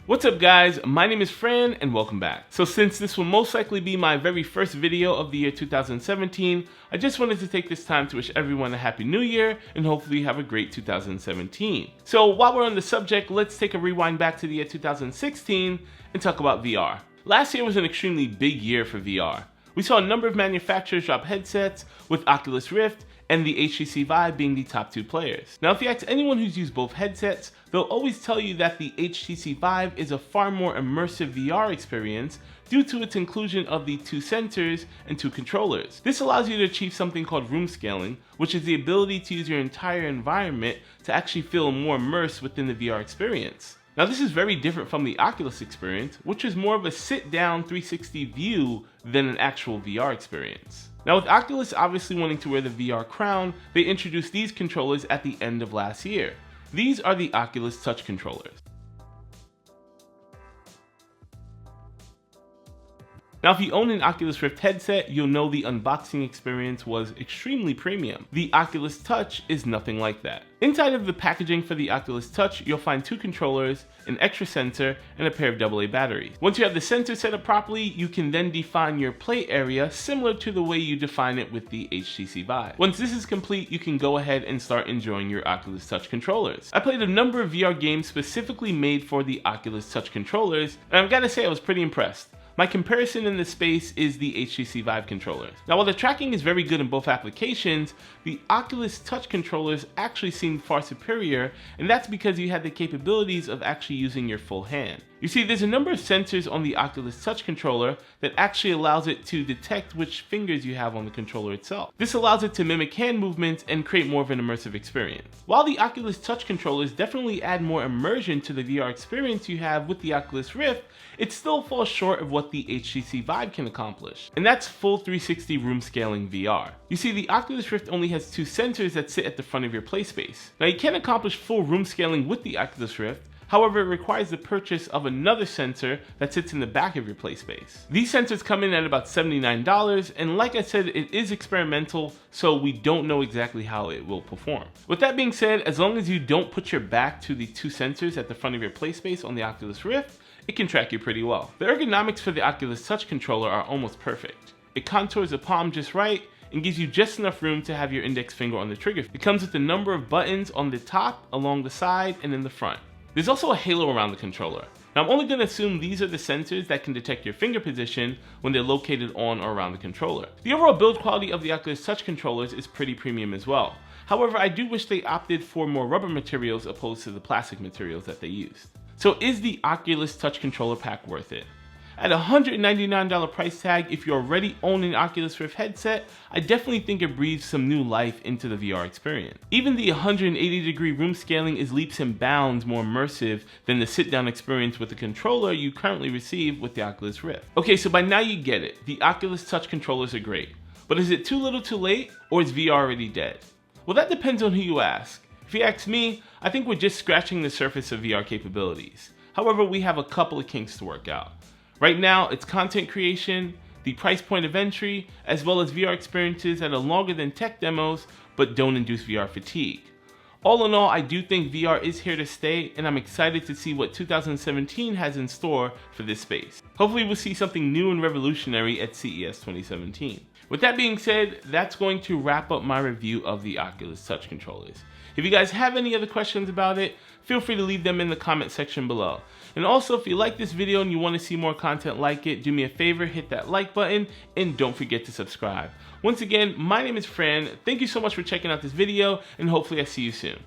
What's up guys, my name is Fran and welcome back. So since this will most likely be my very first video of the year 2017, I just wanted to take this time to wish everyone a happy new year and hopefully have a great 2017. So while we're on the subject, let's take a rewind back to the year 2016 and talk about VR. Last year was an extremely big year for VR. We saw a number of manufacturers drop headsets, with Oculus Rift and the HTC Vive being the top two players. Now if you ask anyone who's used both headsets, they'll always tell you that the HTC Vive is a far more immersive VR experience due to its inclusion of the two sensors and two controllers. This allows you to achieve something called room scaling, which is the ability to use your entire environment to actually feel more immersed within the VR experience. Now this is very different from the Oculus experience, which is more of a sit-down 360 view than an actual VR experience. Now with Oculus obviously wanting to wear the VR crown, they introduced these controllers at the end of last year. These are the Oculus Touch controllers. Now if you own an Oculus Rift headset, you'll know the unboxing experience was extremely premium. The Oculus Touch is nothing like that. Inside of the packaging for the Oculus Touch, you'll find two controllers, an extra sensor, and a pair of AA batteries. Once you have the sensor set up properly, you can then define your play area similar to the way you define it with the HTC Vive. Once this is complete, you can go ahead and start enjoying your Oculus Touch controllers. I played a number of VR games specifically made for the Oculus Touch controllers, and I've got to say I was pretty impressed. My comparison in this space is the HTC Vive controllers. Now while the tracking is very good in both applications, the Oculus Touch controllers actually seem far superior, and that's because you have the capabilities of actually using your full hand. You see, there's a number of sensors on the Oculus Touch controller that actually allows it to detect which fingers you have on the controller itself. This allows it to mimic hand movements and create more of an immersive experience. While the Oculus Touch controllers definitely add more immersion to the VR experience you have with the Oculus Rift, it still falls short of what the HTC Vive can accomplish, and that's full 360 room scaling VR. You see, the Oculus Rift only has two sensors that sit at the front of your play space. Now you can accomplish full room scaling with the Oculus Rift. However, it requires the purchase of another sensor that sits in the back of your play space. These sensors come in at about $79, and like I said, it is experimental, so we don't know exactly how it will perform. With that being said, as long as you don't put your back to the two sensors at the front of your play space on the Oculus Rift, it can track you pretty well. The ergonomics for the Oculus Touch controller are almost perfect. It contours the palm just right and gives you just enough room to have your index finger on the trigger. It comes with a number of buttons on the top, along the side, and in the front. There's also a halo around the controller. Now I'm only going to assume these are the sensors that can detect your finger position when they're located on or around the controller. The overall build quality of the Oculus Touch controllers is pretty premium as well. However, I do wish they opted for more rubber materials opposed to the plastic materials that they used. So is the Oculus Touch controller pack worth it? At a $199 price tag, if you already own an Oculus Rift headset, I definitely think it breathes some new life into the VR experience. Even the 180-degree room scaling is leaps and bounds more immersive than the sit-down experience with the controller you currently receive with the Oculus Rift. Okay, so by now you get it. The Oculus Touch controllers are great. But is it too little too late, or is VR already dead? Well, that depends on who you ask. If you ask me, I think we're just scratching the surface of VR capabilities. However, we have a couple of kinks to work out. Right now, it's content creation, the price point of entry, as well as VR experiences that are longer than tech demos, but don't induce VR fatigue. All in all, I do think VR is here to stay, and I'm excited to see what 2017 has in store for this space. Hopefully we'll see something new and revolutionary at CES 2017. With that being said, that's going to wrap up my review of the Oculus Touch controllers. If you guys have any other questions about it, feel free to leave them in the comment section below. And also, if you like this video and you want to see more content like it, do me a favor, hit that like button, and don't forget to subscribe. Once again, my name is Fran. Thank you so much for checking out this video, and hopefully I see you soon.